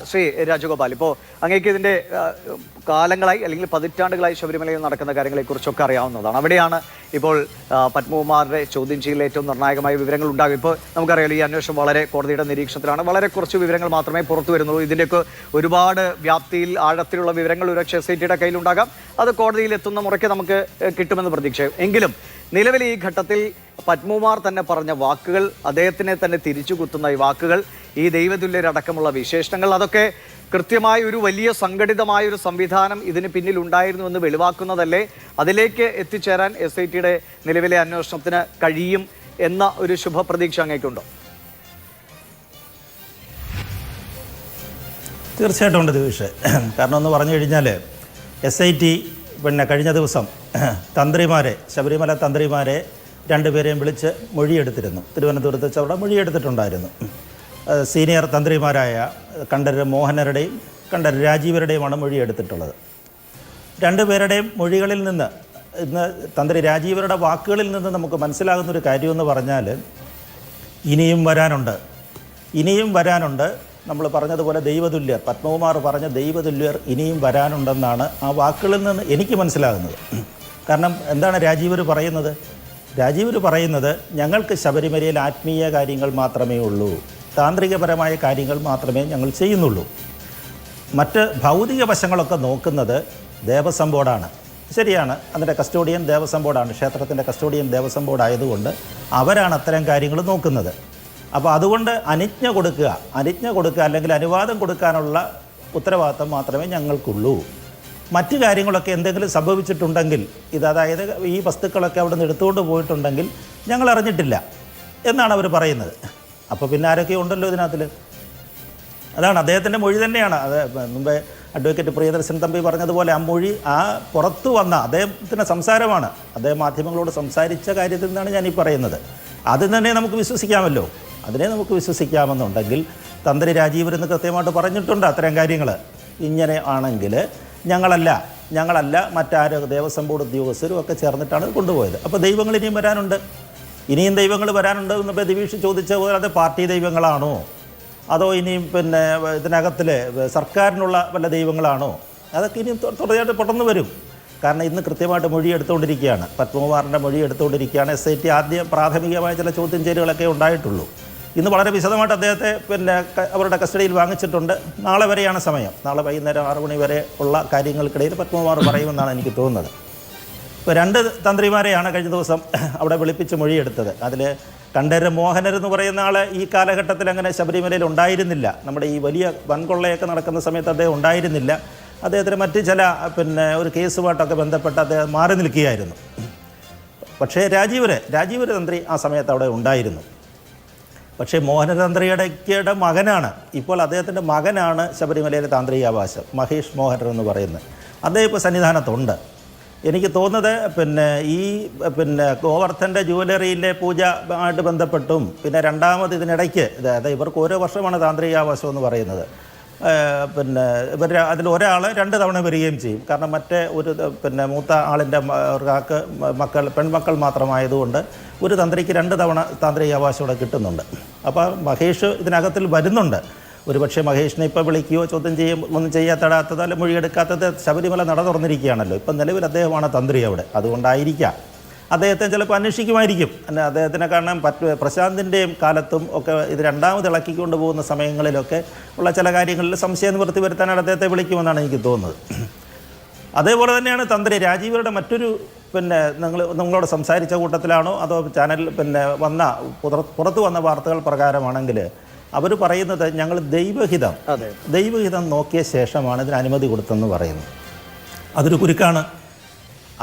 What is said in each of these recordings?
ശ്രീ രാജഗോപാൽ, ഇപ്പോൾ അങ്ങേക്ക് ഇതിൻ്റെ കാലങ്ങളായി അല്ലെങ്കിൽ പതിറ്റാണ്ടുകളായി ശബരിമലയിൽ നടക്കുന്ന കാര്യങ്ങളെക്കുറിച്ചൊക്കെ അറിയാവുന്നതാണ്. അവിടെയാണ് ഇപ്പോൾ പത്മകുമാറിന്റെ ചോദ്യം ചെയ്യൽ ഏറ്റവും നിർണായകമായ വിവരങ്ങൾ ഉണ്ടാകും. ഇപ്പോൾ നമുക്കറിയാലോ, ഈ അന്വേഷണം വളരെ കോടതിയുടെ നിരീക്ഷണത്തിലാണ്. വളരെ കുറച്ച് വിവരങ്ങൾ മാത്രമേ പുറത്തു വരുന്നുള്ളൂ. ഇതിൻ്റെയൊക്കെ ഒരുപാട് വ്യാപ്തിയിൽ ആഴത്തിലുള്ള വിവരങ്ങൾ ഒരുപക്ഷെ SITയുടെ കയ്യിലുണ്ടാകാം. അത് കോടതിയിൽ എത്തുന്ന മുറയ്ക്ക് നമുക്ക് കിട്ടുമെന്ന് പ്രതീക്ഷ. എങ്കിലും നിലവിൽ ഈ ഘട്ടത്തിൽ പത്മകുമാർ തന്നെ പറഞ്ഞ വാക്കുകൾ, അദ്ദേഹത്തിനെ തന്നെ തിരിച്ചു കുത്തുന്ന ഈ വാക്കുകൾ, ഈ ദൈവതുല്യരടക്കമുള്ള വിശേഷണങ്ങൾ, അതൊക്കെ കൃത്യമായ ഒരു വലിയ സംഘടിതമായ ഒരു സംവിധാനം ഇതിന് പിന്നിൽ ഉണ്ടായിരുന്നു എന്ന് വെളിവാക്കുന്നതല്ലേ? അതിലേക്ക് എത്തിച്ചേരാൻ SITയുടെ നിലവിലെ അന്വേഷണത്തിന് കഴിയും എന്ന ഒരു ശുഭപ്രതീക്ഷ അങ്ങേക്കുണ്ടോ? തീർച്ചയായിട്ടും ഉണ്ട് ദിവിഷ്. കാരണം എന്ന് പറഞ്ഞു കഴിഞ്ഞാൽ SIT കഴിഞ്ഞ ദിവസം ശബരിമല തന്ത്രിമാരെ രണ്ടുപേരെയും വിളിച്ച് മൊഴിയെടുത്തിരുന്നു. തിരുവനന്തപുരത്ത് വെച്ച് അവിടെ മൊഴിയെടുത്തിട്ടുണ്ടായിരുന്നു. സീനിയർ തന്ത്രിമാരായ കണ്ഠരര് മോഹനരുടെയും കണ്ഠരര് രാജീവരുടെയുമാണ് മൊഴിയെടുത്തിട്ടുള്ളത്. രണ്ടുപേരുടെയും മൊഴികളിൽ നിന്ന്, ഇന്ന് തന്ത്രി രാജീവരുടെ വാക്കുകളിൽ നിന്ന് നമുക്ക് മനസ്സിലാകുന്നൊരു കാര്യമെന്ന് പറഞ്ഞാൽ ഇനിയും വരാനുണ്ട്. നമ്മൾ പറഞ്ഞതുപോലെ ദൈവതുല്യർ, പത്മകുമാർ പറഞ്ഞ ദൈവതുല്യർ ഇനിയും വരാനുണ്ടെന്നാണ് ആ വാക്കുകളിൽ നിന്ന് എനിക്ക് മനസ്സിലാകുന്നത്. കാരണം എന്താണ് രാജീവർ പറയുന്നത്? ഞങ്ങൾക്ക് ശബരിമലയിൽ ആത്മീയ കാര്യങ്ങൾ മാത്രമേ ഉള്ളൂ, താന്ത്രികപരമായ കാര്യങ്ങൾ മാത്രമേ ഞങ്ങൾ ചെയ്യുന്നുള്ളൂ. മറ്റ് ഭൗതിക വശങ്ങളൊക്കെ നോക്കുന്നത് ദേവസ്വം ബോർഡാണ്. ശരിയാണ്, അതിൻ്റെ കസ്റ്റോഡിയൻ ദേവസ്വം ബോർഡാണ്. ക്ഷേത്രത്തിൻ്റെ കസ്റ്റോഡിയൻ ദേവസ്വം ബോർഡ് ആയതുകൊണ്ട് അവരാണ് അത്തരം കാര്യങ്ങൾ നോക്കുന്നത്. അപ്പോൾ അതുകൊണ്ട് അനുജ്ഞ കൊടുക്കുക അല്ലെങ്കിൽ അനുവാദം കൊടുക്കാനുള്ള ഉത്തരവാദിത്തം മാത്രമേ ഞങ്ങൾക്കുള്ളൂ. മറ്റു കാര്യങ്ങളൊക്കെ എന്തെങ്കിലും സംഭവിച്ചിട്ടുണ്ടെങ്കിൽ, അതായത് ഈ വസ്തുക്കളൊക്കെ അവിടെ നിന്ന് എടുത്തുകൊണ്ട് പോയിട്ടുണ്ടെങ്കിൽ ഞങ്ങൾ അറിഞ്ഞിട്ടില്ല എന്നാണ് അവർ പറയുന്നത്. അപ്പോൾ പിന്നെ ആരൊക്കെ ഉണ്ടല്ലോ ഇതിനകത്തിൽ? അതാണ് അദ്ദേഹത്തിൻ്റെ മൊഴി തന്നെയാണ്. അത് മുമ്പേ അഡ്വക്കേറ്റ് പ്രിയദർശൻ തമ്പി പറഞ്ഞതുപോലെ ആ മൊഴി പുറത്തു വന്ന അദ്ദേഹത്തിൻ്റെ സംസാരമാണ്. അദ്ദേഹം മാധ്യമങ്ങളോട് സംസാരിച്ച കാര്യത്തിൽ നിന്നാണ് ഞാനീ പറയുന്നത്. അത് തന്നെ നമുക്ക് വിശ്വസിക്കാമല്ലോ. അതിനെ നമുക്ക് വിശ്വസിക്കാമെന്നുണ്ടെങ്കിൽ തന്ത്രി രാജീവരെന്ന് കൃത്യമായിട്ട് പറഞ്ഞിട്ടുണ്ട് അത്തരം കാര്യങ്ങൾ. ഇങ്ങനെ ആണെങ്കിൽ ഞങ്ങളല്ല മറ്റാരോ ദേവസ്വം ബോർഡ് ഉദ്യോഗസ്ഥരും ഒക്കെ ചേർന്നിട്ടാണ് കൊണ്ടുപോയത്. അപ്പോൾ ദൈവങ്ങൾ ഇനിയും വരാനുണ്ട് എന്ന് ദിവിഷ് ചോദിച്ച പോലെ അത് പാർട്ടി ദൈവങ്ങളാണോ, അതോ ഇനിയും ഇതിനകത്തിൽ സർക്കാരിനുള്ള വല്ല ദൈവങ്ങളാണോ? അതൊക്കെ ഇനിയും തുടർച്ചയായിട്ട് പെട്ടെന്ന് വരും. കാരണം ഇന്ന് കൃത്യമായിട്ട് മൊഴി എടുത്തുകൊണ്ടിരിക്കുകയാണ്, പത്മകുമാറിൻ്റെ മൊഴി എടുത്തുകൊണ്ടിരിക്കുകയാണ്. SIT ആദ്യം പ്രാഥമികമായ ചില ചോദ്യം ചെയ്യലുകളൊക്കെ ഉണ്ടായിട്ടുള്ളൂ. ഇന്ന് വളരെ വിശദമായിട്ട് അദ്ദേഹത്തെ അവരുടെ കസ്റ്റഡിയിൽ വാങ്ങിച്ചിട്ടുണ്ട്. നാളെ വരെയാണ് സമയം. നാളെ വൈകുന്നേരം 6 മണി വരെ ഉള്ള കാര്യങ്ങൾക്കിടയിൽ പത്മകുമാർ പറയുമെന്നാണ് എനിക്ക് തോന്നുന്നത്. ഇപ്പോൾ 2 തന്ത്രിമാരെയാണ് കഴിഞ്ഞ ദിവസം അവിടെ വിളിപ്പിച്ച് മൊഴിയെടുത്തത്. അതിൽ കണ്ഠരര് മോഹനർ എന്ന് പറയുന്ന ആൾ ഈ കാലഘട്ടത്തിൽ അങ്ങനെ ശബരിമലയിൽ ഉണ്ടായിരുന്നില്ല. നമ്മുടെ ഈ വലിയ വൻകൊള്ളയൊക്കെ നടക്കുന്ന സമയത്ത് അദ്ദേഹം ഉണ്ടായിരുന്നില്ല. അദ്ദേഹത്തിന് മറ്റ് ചില ഒരു കേസുമായിട്ടൊക്കെ ബന്ധപ്പെട്ട് അദ്ദേഹം മാറി നിൽക്കുകയായിരുന്നു. പക്ഷേ രാജീവര് തന്ത്രി ആ സമയത്ത് അവിടെ ഉണ്ടായിരുന്നു. പക്ഷേ മോഹനതന്ത്രിയുടെ മകനാണ്, ഇപ്പോൾ അദ്ദേഹത്തിൻ്റെ മകനാണ് ശബരിമലയിലെ താന്ത്രികാവാസം, മഹേഷ് മോഹനർ എന്ന് പറയുന്നത്. അദ്ദേഹം ഇപ്പോൾ സന്നിധാനത്തുണ്ട്. എനിക്ക് തോന്നുന്നത് ഈ ഗോവർദ്ധൻ്റെ ജുവലറിയിലെ പൂജ ആയിട്ട് ബന്ധപ്പെട്ടും രണ്ടാമത് ഇതിനിടയ്ക്ക്, അതായത് ഇവർക്ക് ഓരോ വർഷമാണ് താന്ത്രികാവാസം എന്ന് പറയുന്നത്. അതിൽ ഒരാൾ 2 തവണ വരികയും ചെയ്യും. കാരണം മറ്റേ ഒരു മൂത്ത ആളിൻ്റെ പെൺമക്കൾ മാത്രമായതുകൊണ്ട് ഒരു തന്ത്രിക്ക് 2 തവണ താന്ത്രികാവാസം ഇവിടെ കിട്ടുന്നുണ്ട്. അപ്പോൾ മഹേഷ് ഇതിനകത്തിൽ വരുന്നുണ്ട്. ഒരുപക്ഷെ മഹേഷിനെ ഇപ്പോൾ വിളിക്കുകയോ ചോദ്യം ഒന്നും ചെയ്യാത്തടാത്തത് അല്ല മൊഴിയെടുക്കാത്തത്. ശബരിമല നട തുറന്നിരിക്കുകയാണല്ലോ. ഇപ്പം നിലവിൽ അദ്ദേഹമാണ് തന്ത്രി അവിടെ. അതുകൊണ്ടായിരിക്കാം അദ്ദേഹത്തെ ചിലപ്പോൾ അന്വേഷിക്കുമായിരിക്കും. അദ്ദേഹത്തിനെ കാണാൻ പ്രശാന്തിൻ്റെയും കാലത്തും ഒക്കെ ഇത് രണ്ടാമത് ഇളക്കിക്കൊണ്ട് പോകുന്ന സമയങ്ങളിലൊക്കെ ഉള്ള ചില കാര്യങ്ങളിൽ സംശയം നിവൃത്തി വരുത്താനായിട്ട് അദ്ദേഹത്തെ വിളിക്കുമെന്നാണ് എനിക്ക് തോന്നുന്നത്. അതേപോലെ തന്നെയാണ് തന്ത്രി രാജീവരുടെ മറ്റൊരു നിങ്ങളോട് സംസാരിച്ച കൂട്ടത്തിലാണോ അതോ ചാനൽ പുറത്തു വന്ന വാർത്തകൾ പ്രകാരമാണെങ്കിൽ അവർ പറയുന്നത് ഞങ്ങൾ ദൈവഹിതം നോക്കിയ ശേഷമാണ് ഇതിന് അനുമതി കൊടുത്തെന്ന് പറയുന്നു. അതൊരു കുരുക്കാണ്.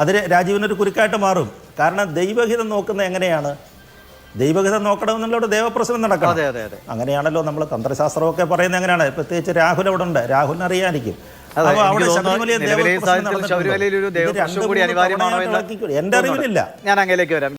അതിന് രാജീവിനൊരു കുരുക്കായിട്ട് മാറും. കാരണം ദൈവഹിതം നോക്കുന്നത് എങ്ങനെയാണ്? ദൈവഹിതം നോക്കണമെന്നുള്ള ദേവപ്രശ്നം നടക്കണം. അങ്ങനെയാണല്ലോ നമ്മൾ തന്ത്രശാസ്ത്രമൊക്കെ പറയുന്നത്. എങ്ങനെയാണ്? പ്രത്യേകിച്ച് രാഹുൽ അവിടെ ഉണ്ട്, രാഹുലിന് അറിയാനിരിക്കും. അപ്പോൾ അവിടെ ശബരിമലയിൽ ദേവപ്രശ്നം നടന്നിട്ടുണ്ട്. എൻ്റെ അറിവിലില്ല. ഞാൻ അങ്ങയിലേക്ക് വരാം.